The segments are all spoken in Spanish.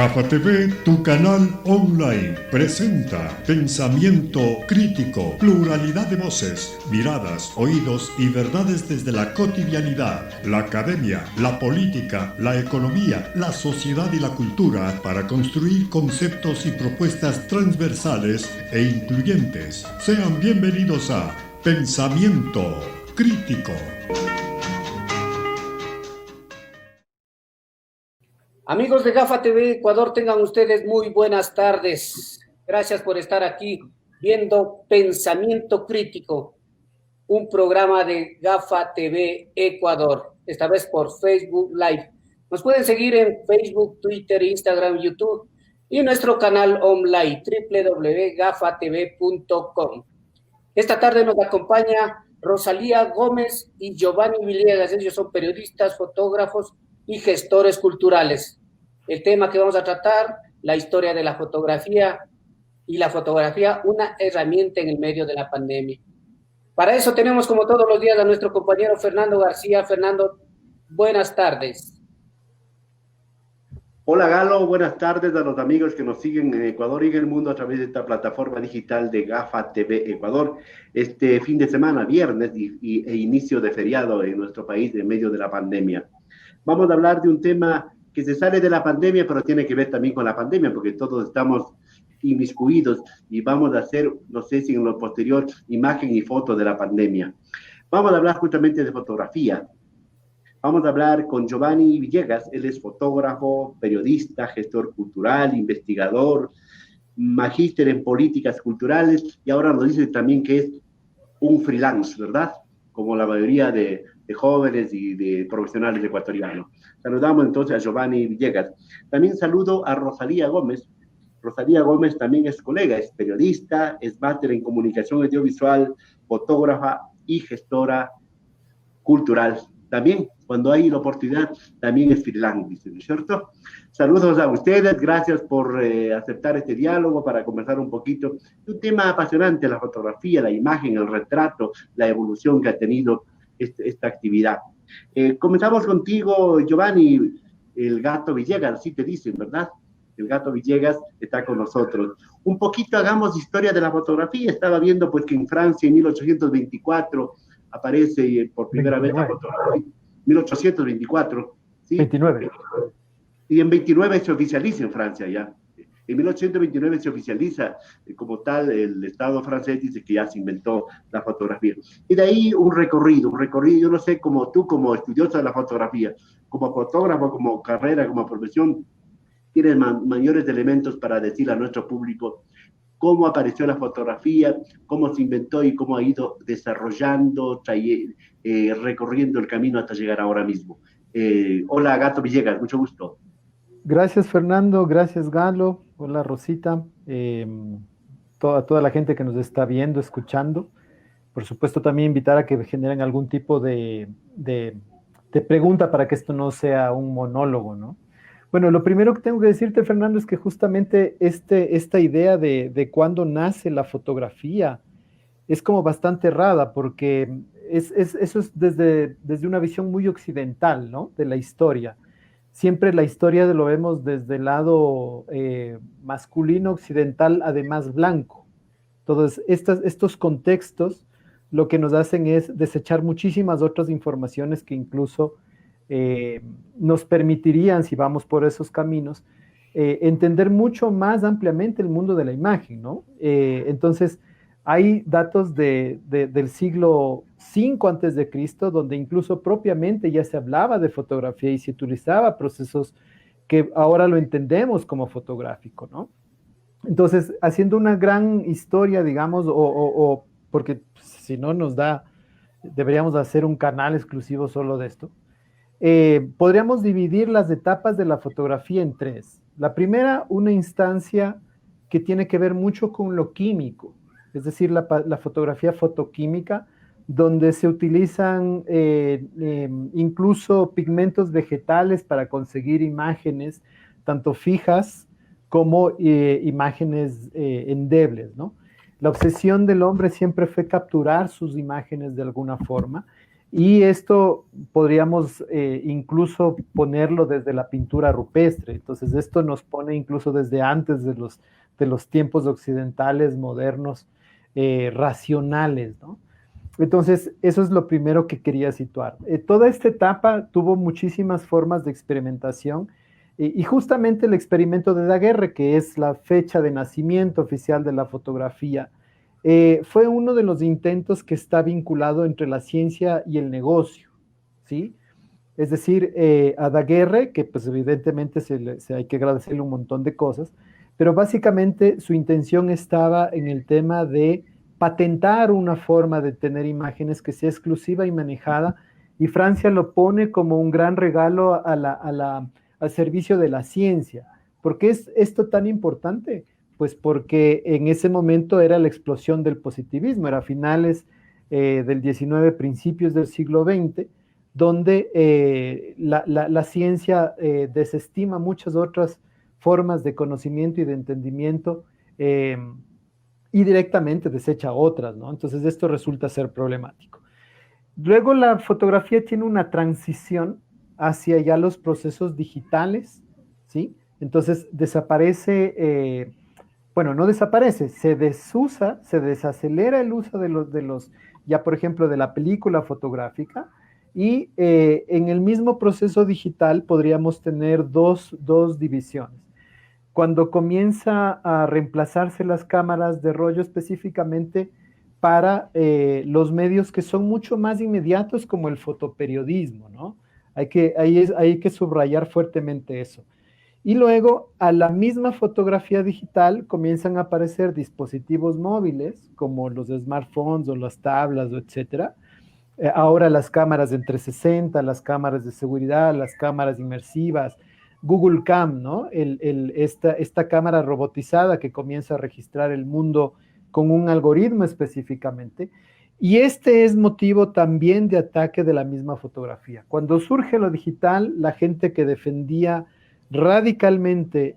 GAFA TV, tu canal online, presenta pensamiento crítico, pluralidad de voces, miradas, oídos y verdades desde la cotidianidad, la academia, la política, la economía, la sociedad y la cultura para construir conceptos y propuestas transversales e incluyentes. Sean bienvenidos a Pensamiento Crítico. Amigos de GAFA TV Ecuador, tengan ustedes muy buenas tardes. Gracias por estar aquí viendo Pensamiento Crítico, un programa de GAFA TV Ecuador, esta vez por Facebook Live. Nos pueden seguir en Facebook, Twitter, Instagram, YouTube y nuestro canal online www.gafatv.com. Esta tarde nos acompaña Rosalía Gómez y Giovanni Villegas. Ellos son periodistas, fotógrafos y gestores culturales. El tema que vamos a tratar, la historia de la fotografía y la fotografía, una herramienta en el medio de la pandemia. Para eso tenemos como todos los días a nuestro compañero Fernando García. Fernando, buenas tardes. Hola Galo, buenas tardes a los amigos que nos siguen en Ecuador y en el mundo a través de esta plataforma digital de GAFA TV Ecuador. Este fin de semana, viernes e inicio de feriado en nuestro país en medio de la pandemia. Vamos a hablar de un tema que se sale de la pandemia, pero tiene que ver también con la pandemia, porque todos estamos inmiscuidos y vamos a hacer, no sé si en lo posterior, imagen y foto de la pandemia. Vamos a hablar justamente de fotografía. Vamos a hablar con Giovanni Villegas. Él es fotógrafo, periodista, gestor cultural, investigador, magíster en políticas culturales y ahora nos dice también que es un freelance, ¿verdad? Como la mayoría de jóvenes y de profesionales ecuatorianos. Saludamos entonces a Giovanni Villegas. También saludo a Rosalía Gómez. Rosalía Gómez también es colega, es periodista, es máster en comunicación audiovisual, fotógrafa y gestora cultural. También, cuando hay la oportunidad, también es freelance, ¿no es cierto? Saludos a ustedes, gracias por aceptar este diálogo para conversar un poquito de un tema apasionante, la fotografía, la imagen, el retrato, la evolución que ha tenido esta actividad. Comenzamos contigo, Giovanni, el gato Villegas, así te dicen, ¿verdad? El gato Villegas está con nosotros. Un poquito hagamos historia de la fotografía. Estaba viendo pues que en Francia en 1824 aparece por primera 29. Vez la fotografía. 1824, ¿sí? 29. Y en 29 se oficializa en Francia ya. En 1829 se oficializa como tal, el Estado francés dice que ya se inventó la fotografía. Y de ahí un recorrido, yo no sé, como tú, como estudioso de la fotografía, como fotógrafo, como carrera, como profesión, tienes mayores elementos para decir a nuestro público cómo apareció la fotografía, cómo se inventó y cómo ha ido desarrollando, recorriendo el camino hasta llegar ahora mismo. Hola, Gato Villegas, mucho gusto. Gracias, Fernando. Gracias, Galo. Hola, Rosita. Toda la gente que nos está viendo, escuchando. Por supuesto, también invitar a que generen algún tipo de pregunta para que esto no sea un monólogo, ¿no? Bueno, lo primero que tengo que decirte, Fernando, es que justamente esta idea de cuándo nace la fotografía es como bastante errada, porque eso es desde una visión muy occidental, ¿no? De la historia. Siempre la historia lo vemos desde el lado masculino occidental, además blanco. Entonces, estos contextos lo que nos hacen es desechar muchísimas otras informaciones que incluso nos permitirían, si vamos por esos caminos, entender mucho más ampliamente el mundo de la imagen, ¿no? Entonces, hay datos del siglo V antes de Cristo, donde incluso propiamente ya se hablaba de fotografía y se utilizaba procesos que ahora lo entendemos como fotográfico, ¿no? Entonces, haciendo una gran historia, digamos, porque si no deberíamos hacer un canal exclusivo solo de esto. Podríamos dividir las etapas de la fotografía en tres. La primera, una instancia que tiene que ver mucho con lo químico, es decir, la fotografía fotoquímica, donde se utilizan incluso pigmentos vegetales para conseguir imágenes, tanto fijas como imágenes endebles, ¿no? La obsesión del hombre siempre fue capturar sus imágenes de alguna forma, Y esto podríamos incluso ponerlo desde la pintura rupestre. Entonces, esto nos pone incluso desde antes de los tiempos occidentales modernos racionales, ¿no? Entonces, eso es lo primero que quería situar. Toda esta etapa tuvo muchísimas formas de experimentación y justamente el experimento de Daguerre, que es la fecha de nacimiento oficial de la fotografía, fue uno de los intentos que está vinculado entre la ciencia y el negocio, ¿sí? Es decir, a Daguerre, que pues evidentemente hay que agradecerle un montón de cosas, pero básicamente su intención estaba en el tema de patentar una forma de tener imágenes que sea exclusiva y manejada, y Francia lo pone como un gran regalo al servicio de la ciencia. ¿Por qué es esto tan importante? Pues porque en ese momento era la explosión del positivismo, era finales del XIX, principios del siglo XX, donde la ciencia desestima muchas otras formas de conocimiento y de entendimiento y directamente desecha otras, ¿no? Entonces esto resulta ser problemático. Luego la fotografía tiene una transición hacia ya los procesos digitales, ¿sí? Entonces desaparece, bueno, no desaparece, se desusa, se desacelera el uso de los ya por ejemplo, de la película fotográfica, y en el mismo proceso digital podríamos tener dos divisiones. Cuando comienza a reemplazarse las cámaras de rollo específicamente para los medios que son mucho más inmediatos como el fotoperiodismo, ¿no? Hay que subrayar fuertemente eso. Y luego a la misma fotografía digital comienzan a aparecer dispositivos móviles como los smartphones o las tablas, etcétera. Ahora las cámaras de 360, las cámaras de seguridad, las cámaras inmersivas, Google Cam, ¿no? Esta cámara robotizada que comienza a registrar el mundo con un algoritmo específicamente. Y este es motivo también de ataque de la misma fotografía. Cuando surge lo digital, la gente que defendía radicalmente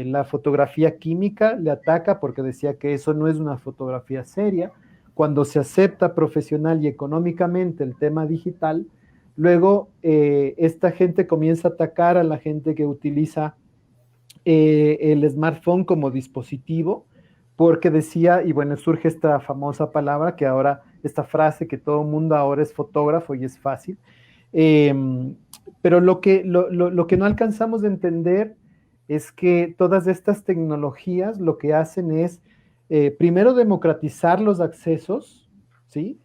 la fotografía química le ataca porque decía que eso no es una fotografía seria. Cuando se acepta profesional y económicamente el tema digital, luego esta gente comienza a atacar a la gente que utiliza el smartphone como dispositivo, porque decía, y bueno, surge esta famosa palabra que ahora, esta frase que todo el mundo ahora es fotógrafo y es fácil, pero lo que no alcanzamos a entender es que todas estas tecnologías lo que hacen es primero democratizar los accesos, ¿sí?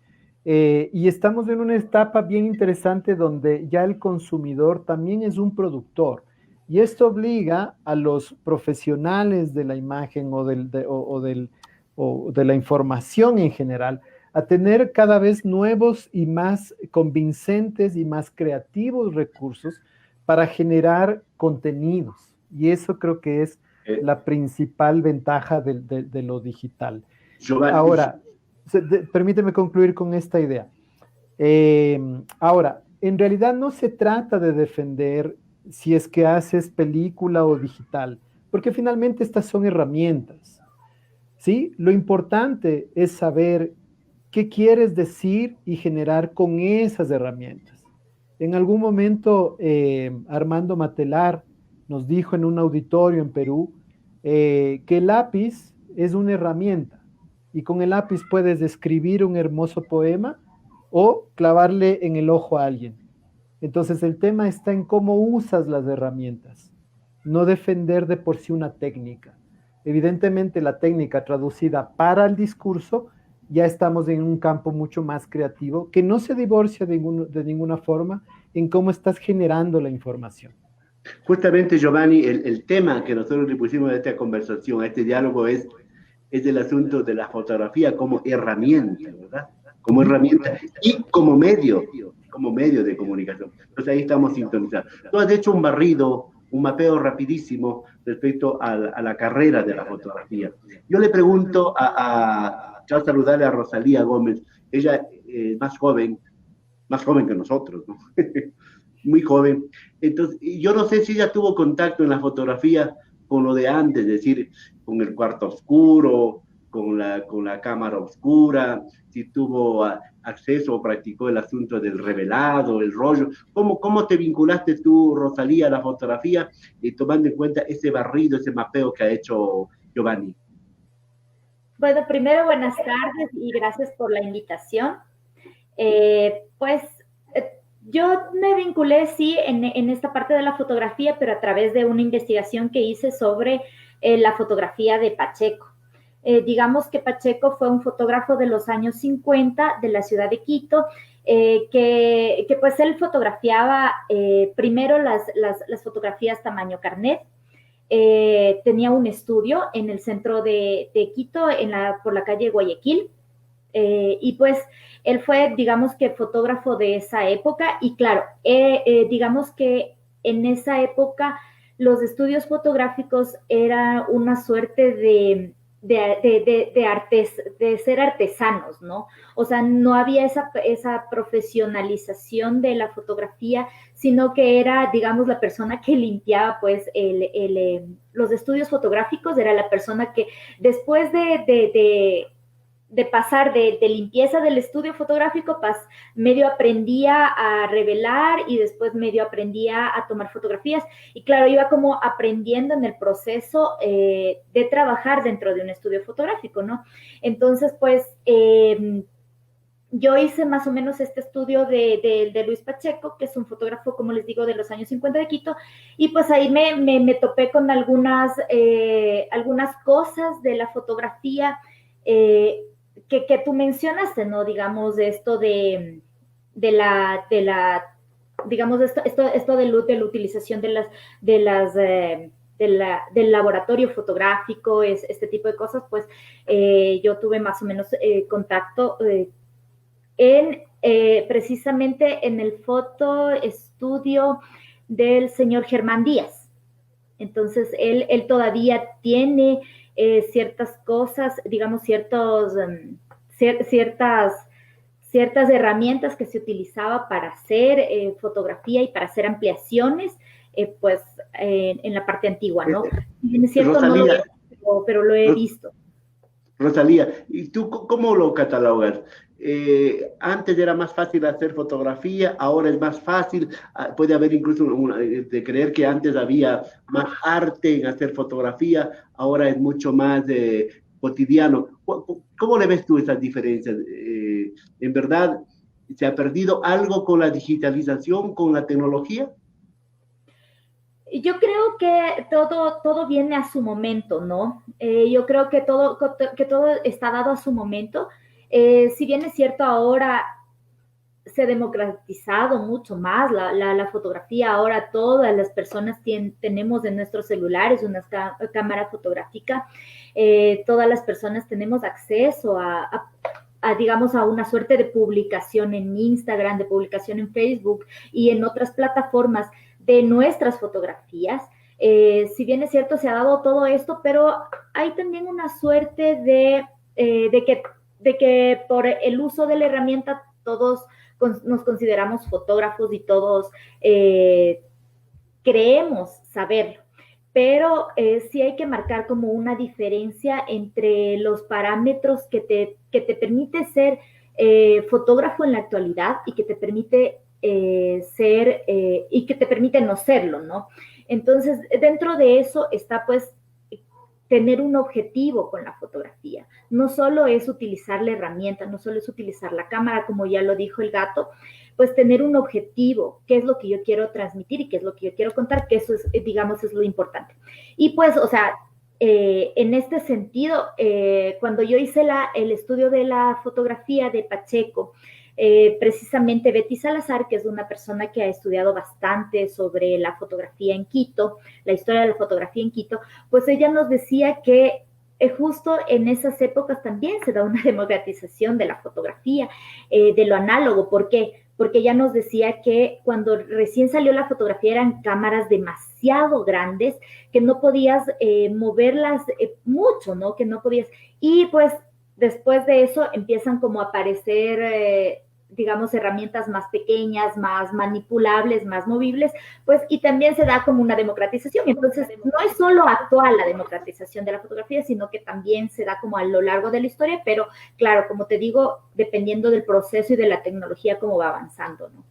Y estamos en una etapa bien interesante donde ya el consumidor también es un productor. Y esto obliga a los profesionales de la imagen o de la información en general a tener cada vez nuevos y más convincentes y más creativos recursos para generar contenidos. Y eso creo que es la principal ventaja de lo digital. Ahora, permíteme concluir con esta idea. Ahora, en realidad no se trata de defender si es que haces película o digital, porque finalmente estas son herramientas, ¿sí? Lo importante es saber qué quieres decir y generar con esas herramientas. En algún momento, Armando Matelar nos dijo en un auditorio en Perú que el lápiz es una herramienta y con el lápiz puedes escribir un hermoso poema o clavarle en el ojo a alguien. Entonces el tema está en cómo usas las herramientas, no defender de por sí una técnica. Evidentemente la técnica traducida para el discurso, ya estamos en un campo mucho más creativo que no se divorcia de ninguna forma en cómo estás generando la información. Justamente, Giovanni, el tema que nosotros le pusimos a esta conversación, a este diálogo, es el asunto de la fotografía como herramienta, ¿verdad? Como herramienta y como medio de comunicación. Entonces ahí estamos sintonizados. Tú has hecho un barrido, un mapeo rapidísimo respecto a la carrera de la fotografía. Yo le pregunto ya saludarle a Rosalía Gómez, ella es más joven que nosotros, ¿no? Muy joven. Entonces, yo no sé si ella tuvo contacto en la fotografía con lo de antes, es decir, con el cuarto oscuro, con la cámara oscura, si tuvo acceso o practicó el asunto del revelado, el rollo. ¿Cómo te vinculaste tú, Rosalía, a la fotografía, tomando en cuenta ese barrido, ese mapeo que ha hecho Giovanni? Bueno, primero buenas tardes y gracias por la invitación. Pues yo me vinculé, sí, en esta parte de la fotografía, pero a través de una investigación que hice sobre la fotografía de Pacheco. Digamos que Pacheco fue un fotógrafo de los años 50 de la ciudad de Quito, que pues él fotografiaba primero las fotografías tamaño carnet. Tenía un estudio en el centro de Quito, por la calle Guayaquil, y pues él fue, digamos que fotógrafo de esa época, y claro, digamos que en esa época los estudios fotográficos eran una suerte de ser artesanos, ¿no? O sea, no había esa profesionalización de la fotografía, sino que era, digamos, la persona que limpiaba, pues, los estudios fotográficos, era la persona que después de pasar de limpieza del estudio fotográfico, medio aprendía a revelar y después medio aprendía a tomar fotografías. Y claro, iba como aprendiendo en el proceso de trabajar dentro de un estudio fotográfico, ¿no? Entonces, pues, yo hice más o menos este estudio de Luis Pacheco, que es un fotógrafo, como les digo, de los años 50 de Quito, y pues ahí me topé con algunas cosas de la fotografía que tú mencionaste, ¿no? Digamos, esto de la digamos, esto de la utilización del laboratorio fotográfico, este tipo de cosas, pues yo tuve más o menos contacto precisamente en el fotoestudio del señor Germán Díaz. Entonces, él todavía tiene ciertas cosas, digamos, ciertas herramientas que se utilizaba para hacer fotografía y para hacer ampliaciones, pues, en la parte antigua, ¿no? Es cierto, Rosalía, no lo he visto, pero lo he visto. Rosalía, ¿y tú cómo lo catalogas? Antes era más fácil hacer fotografía, ahora es más fácil, puede haber incluso de creer que antes había más arte en hacer fotografía, ahora es mucho más cotidiano. ¿Cómo le ves tú esas diferencias? ¿En verdad se ha perdido algo con la digitalización, con la tecnología? Yo creo que todo viene a su momento, ¿no? Yo creo que todo está dado a su momento. Si bien es cierto, ahora se ha democratizado mucho más la fotografía, ahora todas las personas tenemos en nuestros celulares una cámara fotográfica, todas las personas tenemos acceso digamos, a una suerte de publicación en Instagram, de publicación en Facebook y en otras plataformas de nuestras fotografías. Si bien es cierto, se ha dado todo esto, pero hay también una suerte de que por el uso de la herramienta todos nos consideramos fotógrafos y todos creemos saberlo. Pero sí hay que marcar como una diferencia entre los parámetros que te permite ser fotógrafo en la actualidad y que te permite ser y que te permite no serlo, ¿no? Entonces, dentro de eso está, pues, tener un objetivo con la fotografía. No solo es utilizar la herramienta, no solo es utilizar la cámara, como ya lo dijo el gato, pues tener un objetivo, qué es lo que yo quiero transmitir y qué es lo que yo quiero contar, que eso es, digamos, es lo importante. Y pues, o sea, en este sentido, cuando yo hice el estudio de la fotografía de Pacheco, precisamente Betty Salazar, que es una persona que ha estudiado bastante sobre la fotografía en Quito, la historia de la fotografía en Quito, pues ella nos decía que justo en esas épocas también se da una democratización de la fotografía, de lo análogo. ¿Por qué? Porque ella nos decía que cuando recién salió la fotografía eran cámaras demasiado grandes, que no podías moverlas mucho, ¿no? Que no podías. Y pues después de eso empiezan como a aparecer digamos, herramientas más pequeñas, más manipulables, más movibles, pues, y también se da como una democratización. Entonces, no es solo actual la democratización de la fotografía, sino que también se da como a lo largo de la historia, pero claro, como te digo, dependiendo del proceso y de la tecnología, cómo va avanzando, ¿no?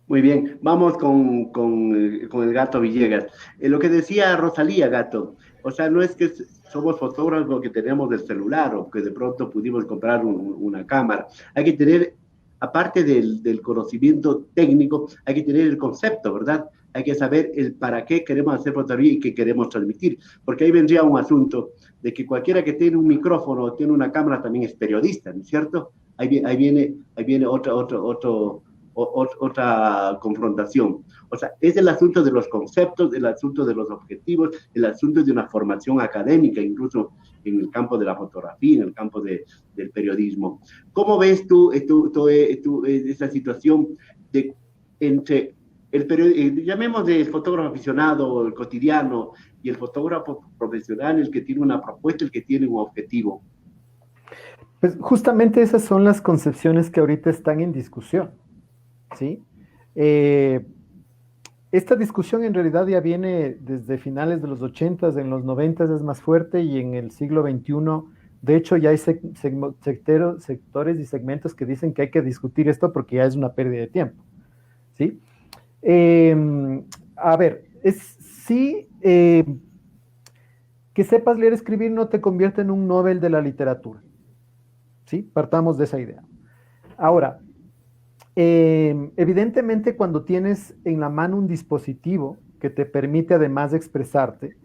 Muy bien, vamos con el Gato Villegas. Lo que decía Rosalía, Gato, o sea, no es que somos fotógrafos que tenemos el celular o que de pronto pudimos comprar una cámara. Hay que tener, aparte del conocimiento técnico, hay que tener el concepto, ¿verdad? Hay que saber el para qué queremos hacer fotografía y qué queremos transmitir. Porque ahí vendría un asunto de que cualquiera que tiene un micrófono o tiene una cámara también es periodista, ¿no es cierto? Ahí viene otra confrontación. O sea, es el asunto de los conceptos, el asunto de los objetivos, el asunto de una formación académica, incluso en el campo de la fotografía, en el campo del periodismo. ¿Cómo ves tú esa situación entre llamemos de fotógrafo aficionado, el cotidiano, y el fotógrafo profesional, el que tiene una propuesta, el que tiene un objetivo? Pues justamente esas son las concepciones que ahorita están en discusión, ¿sí? Esta discusión en realidad ya viene desde finales de los 80s, en los 90s es más fuerte, y en el siglo XXI, de hecho, ya hay sectores y segmentos que dicen que hay que discutir esto porque ya es una pérdida de tiempo, ¿sí? A ver, que sepas leer y escribir no te convierte en un Nobel de la literatura, ¿sí? Partamos de esa idea. Ahora, evidentemente cuando tienes en la mano un dispositivo que te permite además expresarte,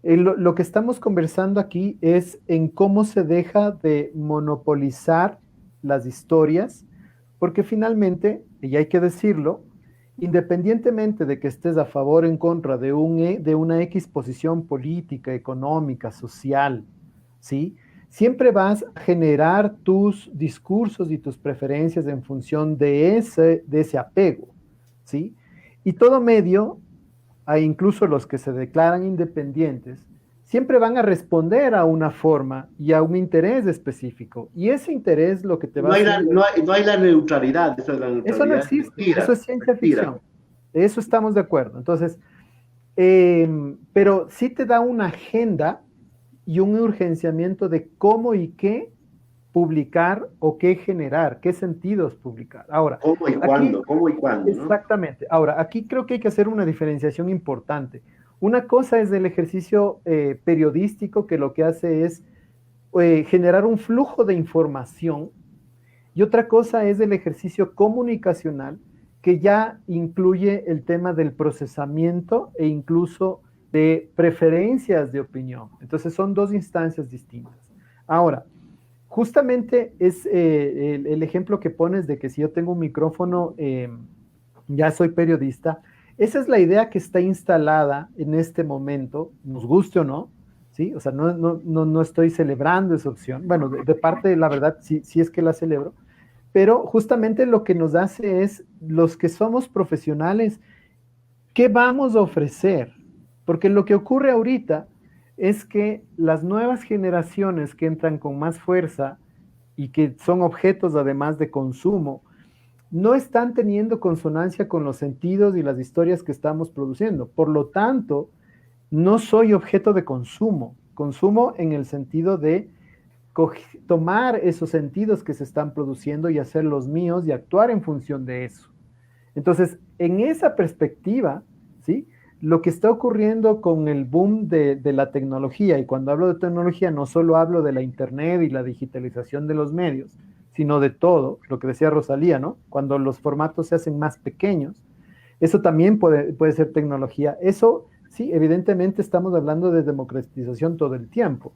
lo que estamos conversando aquí es en cómo se deja de monopolizar las historias, porque finalmente, y hay que decirlo, independientemente de que estés a favor o en contra de una X posición política, económica, social, ¿sí? Siempre vas a generar tus discursos y tus preferencias en función de ese apego, ¿sí? Y todo medio, incluso los que se declaran independientes, siempre van a responder a una forma y a un interés específico. Y ese interés lo que te va a hacer... No hay la neutralidad, eso es la neutralidad. Eso no existe, eso es ciencia ficción. De eso estamos de acuerdo. Entonces, pero sí te da una agenda y un urgenciamiento de cómo y qué publicar o qué generar, qué sentidos publicar. Ahora, ¿cómo y cuándo? ¿Cómo y cuándo? Exactamente. ¿No? Ahora, aquí creo que hay que hacer una diferenciación importante. Una cosa es el ejercicio periodístico, que lo que hace es generar un flujo de información, y otra cosa es el ejercicio comunicacional, que ya incluye el tema del procesamiento e incluso de preferencias de opinión. Entonces son dos instancias distintas. Ahora, justamente es el ejemplo que pones de que si yo tengo un micrófono, ya soy periodista. Esa es la idea que está instalada en este momento, nos guste o no, ¿sí? O sea, no estoy celebrando esa opción. Bueno, de parte, la verdad, sí es que la celebro, pero justamente lo que nos hace es, los que somos profesionales, ¿qué vamos a ofrecer? Porque lo que ocurre ahorita es que las nuevas generaciones que entran con más fuerza y que son objetos además de consumo, no están teniendo consonancia con los sentidos y las historias que estamos produciendo. Por lo tanto, no soy objeto de consumo en el sentido de tomar esos sentidos que se están produciendo y hacer los míos y actuar en función de eso. Entonces, en esa perspectiva, ¿sí? Lo que está ocurriendo con el boom de la tecnología, y cuando hablo de tecnología no solo hablo de la internet y la digitalización de los medios, sino de todo, lo que decía Rosalía, ¿no? Cuando los formatos se hacen más pequeños, eso también puede ser tecnología. Eso, sí, evidentemente estamos hablando de democratización todo el tiempo.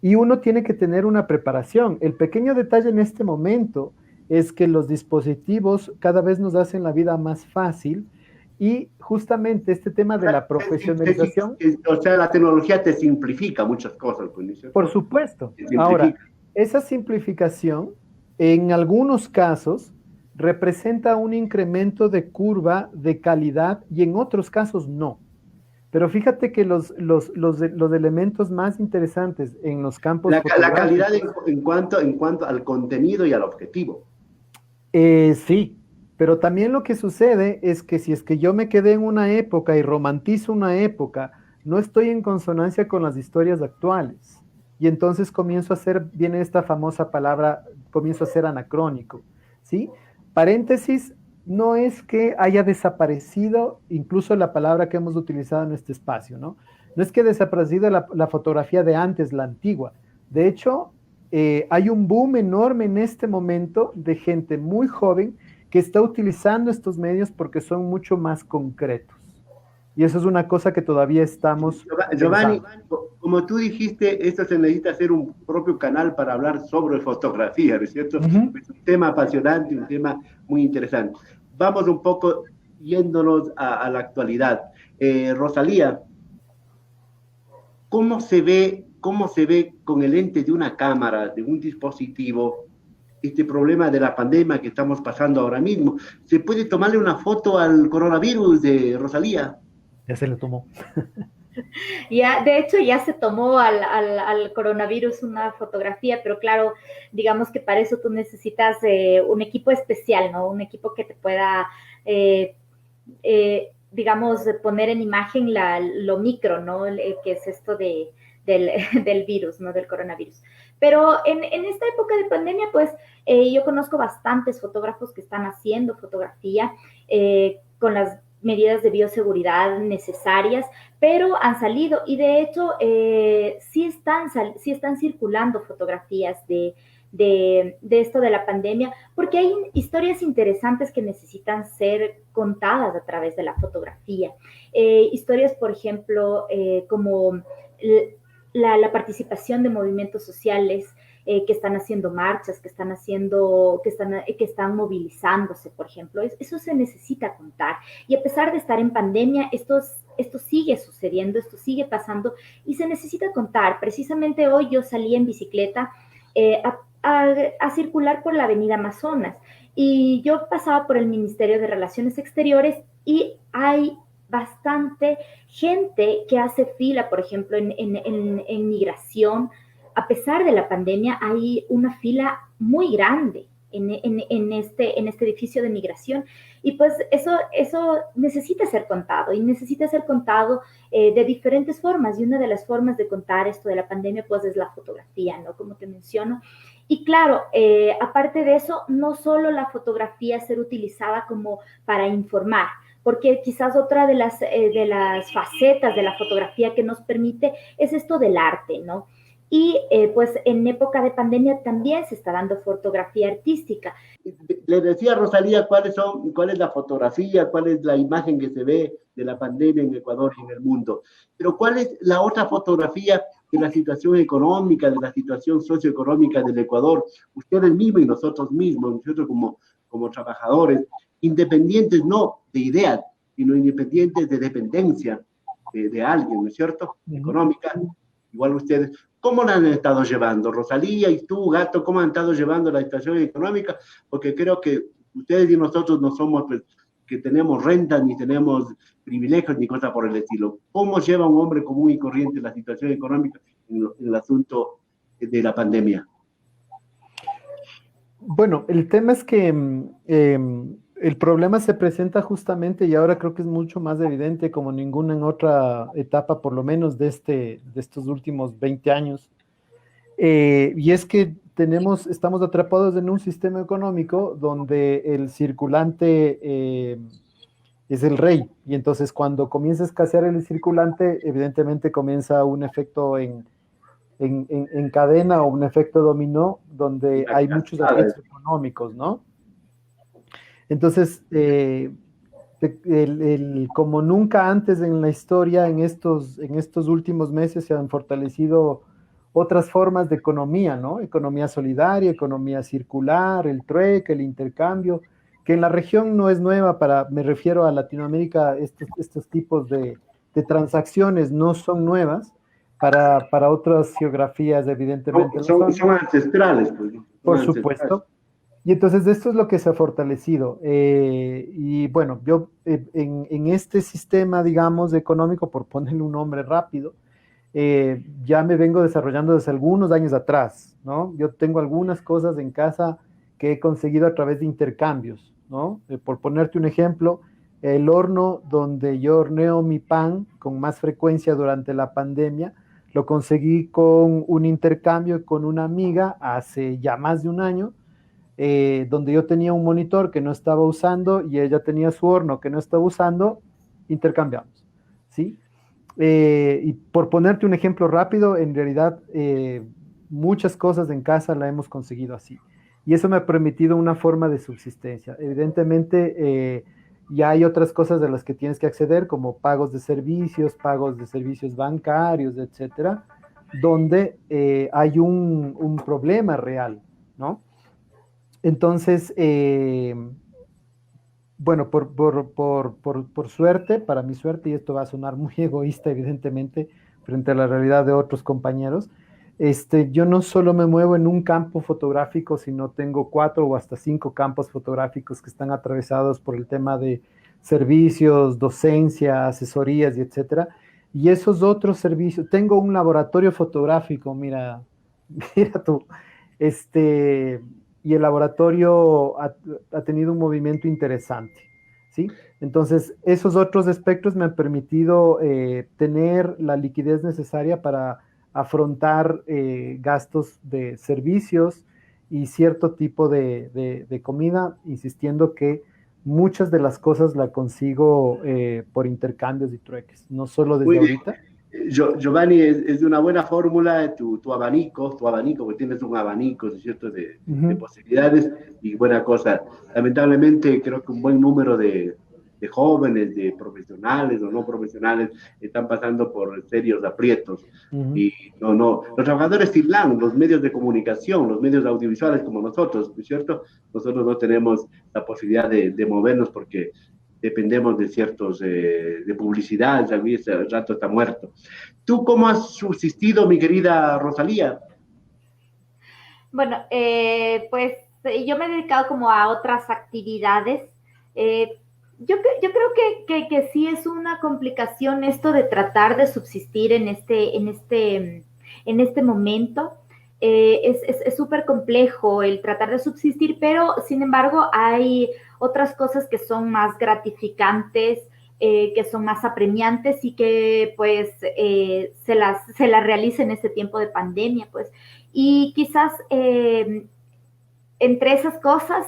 Y uno tiene que tener una preparación. El pequeño detalle en este momento es que los dispositivos cada vez nos hacen la vida más fácil, y justamente este tema de la profesionalización... O sea, la tecnología te simplifica muchas cosas. Por supuesto. Ahora, esa simplificación, en algunos casos, representa un incremento de curva de calidad y en otros casos no. Pero fíjate que los elementos más interesantes en los campos... La calidad en cuanto al contenido y al objetivo. Sí, pero también lo que sucede es que si es que yo me quedé en una época y romantizo una época, no estoy en consonancia con las historias actuales. Y entonces comienzo a ser, viene esta famosa palabra, comienzo a ser anacrónico, ¿sí? Paréntesis, no es que haya desaparecido incluso la palabra que hemos utilizado en este espacio, ¿no? No es que haya desaparecido la fotografía de antes, la antigua. De hecho, hay un boom enorme en este momento de gente muy joven que está utilizando estos medios porque son mucho más concretos. Y eso es una cosa que todavía estamos Giovanni, pensando. como tú dijiste, esto se necesita hacer un propio canal para hablar sobre fotografía, ¿no es cierto? Ujú. Es un tema apasionante, un tema muy interesante. Vamos un poco yéndonos a la actualidad. Rosalía, cómo se ve con el lente de una cámara, de un dispositivo, este problema de la pandemia que estamos pasando ahora mismo? ¿Se puede tomarle una foto al coronavirus de Rosalía? Ya se le tomó. Ya, de hecho, ya se tomó al coronavirus una fotografía, pero claro, digamos que para eso tú necesitas un equipo especial, ¿no? Un equipo que te pueda, digamos, poner en imagen lo micro, ¿no? Que es esto del virus, ¿no? Del coronavirus. Pero en esta época de pandemia, pues yo conozco bastantes fotógrafos que están haciendo fotografía con las medidas de bioseguridad necesarias, pero han salido y de hecho sí están circulando fotografías de esto de la pandemia, porque hay historias interesantes que necesitan ser contadas a través de la fotografía. Historias, por ejemplo, como la participación de movimientos sociales que están haciendo marchas, que están movilizándose, por ejemplo. Eso se necesita contar. Y a pesar de estar en pandemia, esto sigue sucediendo, esto sigue pasando y se necesita contar. Precisamente hoy yo salí en bicicleta a circular por la avenida Amazonas y yo pasaba por el Ministerio de Relaciones Exteriores y hay bastante gente que hace fila, por ejemplo, en migración. A pesar de la pandemia, hay una fila muy grande en este edificio de migración y pues eso necesita ser contado y necesita ser contado de diferentes formas y una de las formas de contar esto de la pandemia pues es la fotografía, ¿no? Como te menciono. Y claro, aparte de eso, no solo la fotografía ser utilizada como para informar, porque quizás otra de las facetas de la fotografía que nos permite es esto del arte, ¿no? Y pues en época de pandemia también se está dando fotografía artística. Le decía a Rosalía cuál es la fotografía, cuál es la imagen que se ve de la pandemia en Ecuador y en el mundo. Pero cuál es la otra fotografía de la situación económica, de la situación socioeconómica del Ecuador. Ustedes mismos y nosotros mismos, nosotros como trabajadores, independientes no de ideas, sino independientes de dependencia de alguien, ¿no es cierto? Económica. Igual ustedes, ¿cómo la han estado llevando? Rosalía y tú, Gato, ¿cómo han estado llevando la situación económica? Porque creo que ustedes y nosotros no somos pues, que tenemos renta, ni tenemos privilegios, ni cosas por el estilo. ¿Cómo lleva un hombre común y corriente la situación económica en el asunto de la pandemia? Bueno, el tema es que el problema se presenta justamente y ahora creo que es mucho más evidente como ninguna en otra etapa, por lo menos de estos últimos 20 años. Y es que estamos atrapados en un sistema económico donde el circulante es el rey. Y entonces cuando comienza a escasear el circulante, evidentemente comienza un efecto en cadena o un efecto dominó donde hay muchos efectos económicos, ¿no? Entonces, como nunca antes en la historia, en estos últimos meses se han fortalecido otras formas de economía, ¿no? Economía solidaria, economía circular, el trueque, el intercambio, que en la región no es nueva, me refiero a Latinoamérica, estos tipos de transacciones no son nuevas, para otras geografías, evidentemente. Son ancestrales, pues. Por supuesto. Y entonces esto es lo que se ha fortalecido. Y bueno, yo en este sistema, digamos, económico, por ponerle un nombre rápido, ya me vengo desarrollando desde algunos años atrás, ¿no? Yo tengo algunas cosas en casa que he conseguido a través de intercambios, ¿no? Por ponerte un ejemplo, el horno donde yo horneo mi pan con más frecuencia durante la pandemia, lo conseguí con un intercambio con una amiga hace ya más de un año, donde yo tenía un monitor que no estaba usando y ella tenía su horno que no estaba usando, intercambiamos, ¿sí? Y por ponerte un ejemplo rápido, en realidad muchas cosas en casa la hemos conseguido así. Y eso me ha permitido una forma de subsistencia. Evidentemente, ya hay otras cosas de las que tienes que acceder, como pagos de servicios bancarios, etcétera, donde hay un problema real, ¿no? Entonces, bueno, por suerte, para mi suerte, y esto va a sonar muy egoísta, evidentemente, frente a la realidad de otros compañeros, yo no solo me muevo en un campo fotográfico, sino tengo 4 o hasta 5 campos fotográficos que están atravesados por el tema de servicios, docencia, asesorías y etcétera. Y esos otros servicios, tengo un laboratorio fotográfico, mira, mira tú, y el laboratorio ha tenido un movimiento interesante, ¿sí? Entonces, esos otros aspectos me han permitido tener la liquidez necesaria para afrontar gastos de servicios y cierto tipo de comida, insistiendo que muchas de las cosas la consigo por intercambios y trueques, no solo desde ahorita. Giovanni, es una buena fórmula tu abanico, porque tienes un abanico, ¿no es cierto?, de posibilidades y buena cosa. Lamentablemente, creo que un buen número de jóvenes, de profesionales o no profesionales, están pasando por serios aprietos. Y los trabajadores TICLAN, los medios de comunicación, los medios audiovisuales como nosotros, ¿no es cierto? Nosotros no tenemos la posibilidad de movernos porque dependemos de ciertos, de publicidad, el rato está muerto. ¿Tú cómo has subsistido, mi querida Rosalía? Bueno, pues yo me he dedicado como a otras actividades. Yo creo que sí es una complicación esto de tratar de subsistir en este momento. Es súper complejo el tratar de subsistir, pero sin embargo hay otras cosas que son más gratificantes, que son más apremiantes y que pues se las realiza en este tiempo de pandemia, pues. Y quizás entre esas cosas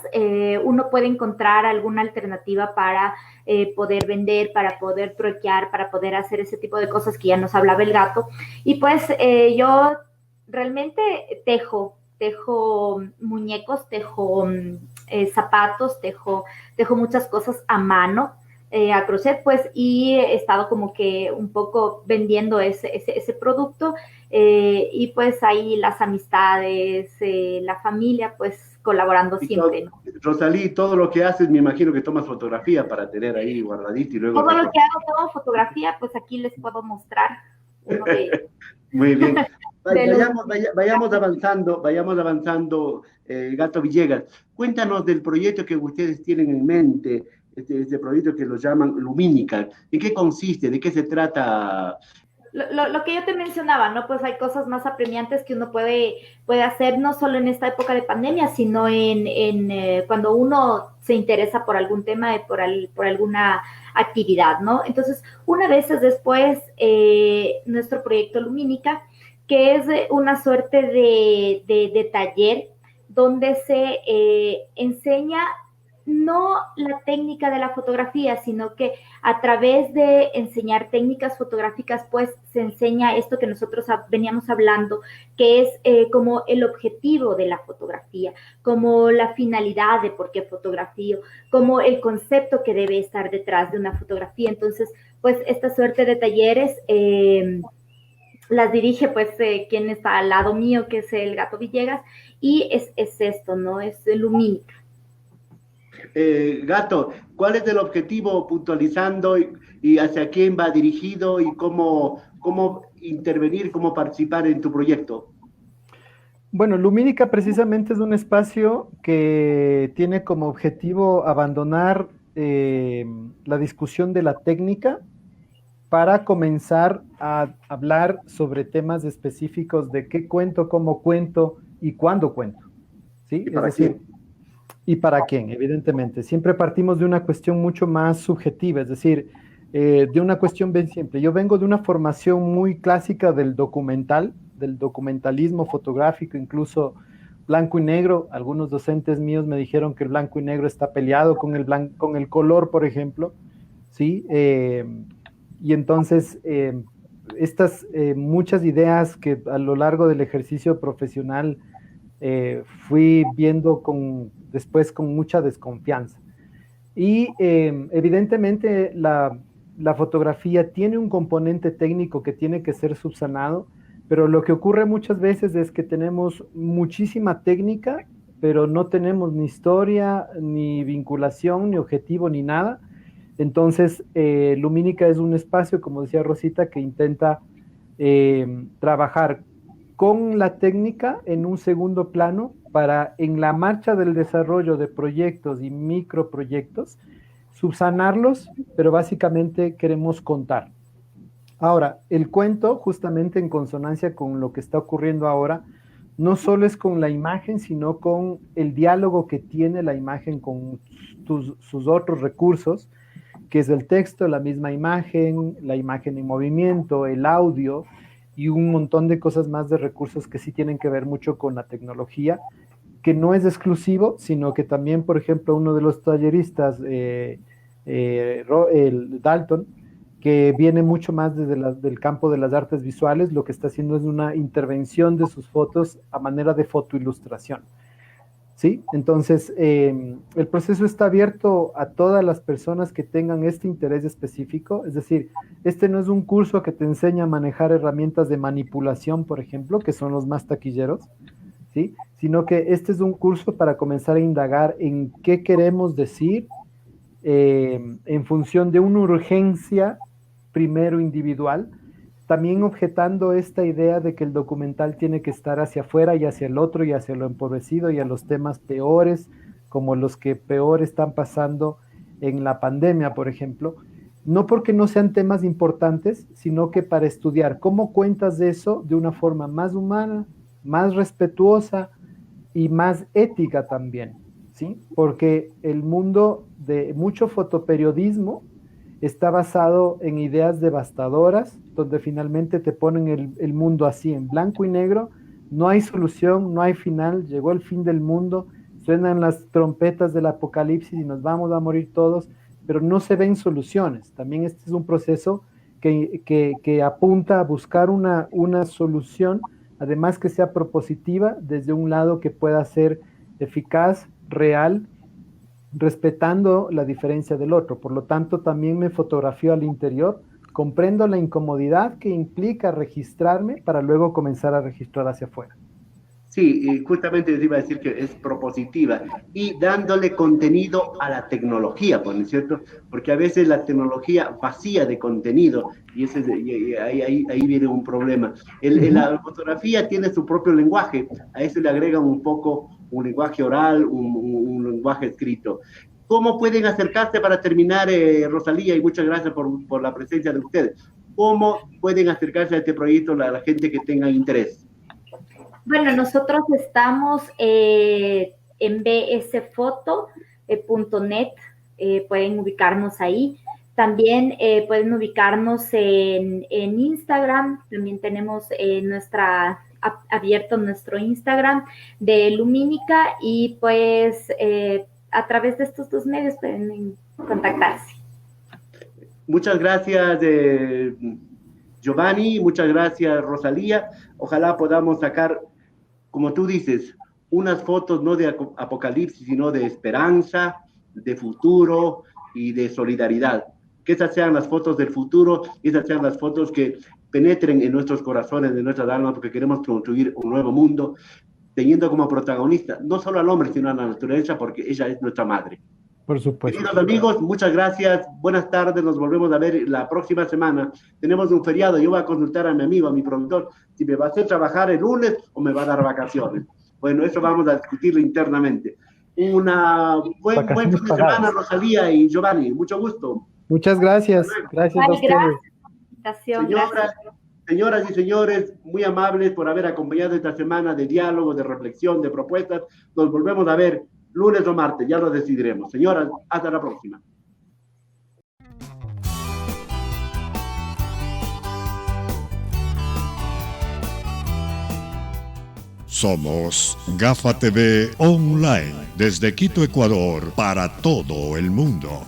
uno puede encontrar alguna alternativa para poder vender, para poder truequear, para poder hacer ese tipo de cosas que ya nos hablaba el gato. Y pues yo realmente tejo muñecos, tejo zapatos, tejo muchas cosas a mano, a crochet, pues, y he estado como que un poco vendiendo ese producto, y pues ahí las amistades, la familia, pues colaborando siempre, ¿no? Rosalí, todo lo que haces, me imagino que tomas fotografía para tener ahí guardadito y luego... Todo lo que hago, tomo fotografía, pues aquí les puedo mostrar uno de... Muy bien. Vayamos avanzando, Gato Villegas. Cuéntanos del proyecto que ustedes tienen en mente, este proyecto que lo llaman Lumínica. ¿En qué consiste? ¿De qué se trata? Lo que yo te mencionaba, ¿no? Pues hay cosas más apremiantes que uno puede hacer, no solo en esta época de pandemia, sino cuando uno se interesa por algún tema, por alguna actividad, ¿no? Entonces, una de esas después, nuestro proyecto Lumínica, que es una suerte de taller donde se enseña no la técnica de la fotografía, sino que a través de enseñar técnicas fotográficas, pues se enseña esto que nosotros veníamos hablando, que es como el objetivo de la fotografía, como la finalidad de por qué fotografío, como el concepto que debe estar detrás de una fotografía. Entonces, pues esta suerte de talleres las dirige pues quien está al lado mío, que es el Gato Villegas, y es esto, ¿no? Es Lumínica. Gato, ¿cuál es el objetivo puntualizando y hacia quién va dirigido y cómo intervenir, cómo participar en tu proyecto? Bueno, Lumínica precisamente es un espacio que tiene como objetivo abandonar la discusión de la técnica para comenzar a hablar sobre temas específicos de qué cuento, cómo cuento y cuándo cuento, ¿sí? Es decir, ¿Y para quién? Evidentemente. Siempre partimos de una cuestión mucho más subjetiva, es decir, de una cuestión bien simple. Yo vengo de una formación muy clásica del documental, del documentalismo fotográfico, incluso blanco y negro. Algunos docentes míos me dijeron que el blanco y negro está peleado con con el color, por ejemplo, ¿sí? Y entonces, estas muchas ideas que a lo largo del ejercicio profesional fui viendo después con mucha desconfianza. Y evidentemente la fotografía tiene un componente técnico que tiene que ser subsanado, pero lo que ocurre muchas veces es que tenemos muchísima técnica, pero no tenemos ni historia, ni vinculación, ni objetivo, ni nada. Entonces, Lumínica es un espacio, como decía Rosita, que intenta trabajar con la técnica en un segundo plano para en la marcha del desarrollo de proyectos y microproyectos, subsanarlos, pero básicamente queremos contar. Ahora, el cuento, justamente en consonancia con lo que está ocurriendo ahora, no solo es con la imagen, sino con el diálogo que tiene la imagen con sus otros recursos, que es el texto, la misma imagen, la imagen en movimiento, el audio y un montón de cosas más de recursos que sí tienen que ver mucho con la tecnología, que no es exclusivo, sino que también, por ejemplo, uno de los talleristas, el Dalton, que viene mucho más desde del campo de las artes visuales, lo que está haciendo es una intervención de sus fotos a manera de fotoilustración. ¿Sí? Entonces, el proceso está abierto a todas las personas que tengan este interés específico, es decir, este no es un curso que te enseña a manejar herramientas de manipulación, por ejemplo, que son los más taquilleros, ¿sí? Sino que este es un curso para comenzar a indagar en qué queremos decir en función de una urgencia primero individual, también objetando esta idea de que el documental tiene que estar hacia afuera y hacia el otro y hacia lo empobrecido y a los temas peores, como los que peor están pasando en la pandemia, por ejemplo. No porque no sean temas importantes, sino que para estudiar cómo cuentas de eso de una forma más humana, más respetuosa y más ética también, ¿sí? Porque el mundo de mucho fotoperiodismo está basado en ideas devastadoras, donde finalmente te ponen el mundo así, en blanco y negro, no hay solución, no hay final, llegó el fin del mundo, suenan las trompetas del apocalipsis y nos vamos a morir todos, pero no se ven soluciones. También este es un proceso que apunta a buscar una solución, además que sea propositiva, desde un lado que pueda ser eficaz, real, respetando la diferencia del otro. Por lo tanto, también me fotografío al interior, comprendo la incomodidad que implica registrarme para luego comenzar a registrar hacia afuera. Sí, justamente les iba a decir que es propositiva y dándole contenido a la tecnología, ¿no es cierto? Porque a veces la tecnología vacía de contenido y ahí viene un problema. La fotografía tiene su propio lenguaje, a eso le agregan un poco un lenguaje oral, un lenguaje escrito. ¿Cómo pueden acercarse para terminar, Rosalía? Y muchas gracias por la presencia de ustedes. ¿Cómo pueden acercarse a este proyecto la gente que tenga interés? Bueno, nosotros estamos en bsfoto.net, pueden ubicarnos ahí. También pueden ubicarnos en Instagram, también tenemos abierto nuestro Instagram de Lumínica y pues a través de estos dos medios pueden contactarse. Muchas gracias, Giovanni, muchas gracias, Rosalía. Ojalá podamos sacar, como tú dices, unas fotos no de apocalipsis, sino de esperanza, de futuro y de solidaridad. Que esas sean las fotos del futuro, esas sean las fotos que penetren en nuestros corazones, en nuestras almas, porque queremos construir un nuevo mundo, teniendo como protagonista no solo al hombre, sino a la naturaleza, porque ella es nuestra madre. Por supuesto. Queridos amigos, muchas gracias, buenas tardes, nos volvemos a ver la próxima semana. Tenemos un feriado, yo voy a consultar a mi amigo, a mi productor, si me va a hacer trabajar el lunes o me va a dar vacaciones. Bueno, eso vamos a discutirlo internamente. Buen fin de semana, Rosalía y Giovanni, mucho gusto. Muchas gracias. Gracias a ustedes. Señoras y señores, muy amables por haber acompañado esta semana de diálogo, de reflexión, de propuestas. Nos volvemos a ver lunes o martes, ya lo decidiremos. Señoras, hasta la próxima. Somos Gafa TV Online, desde Quito, Ecuador, para todo el mundo.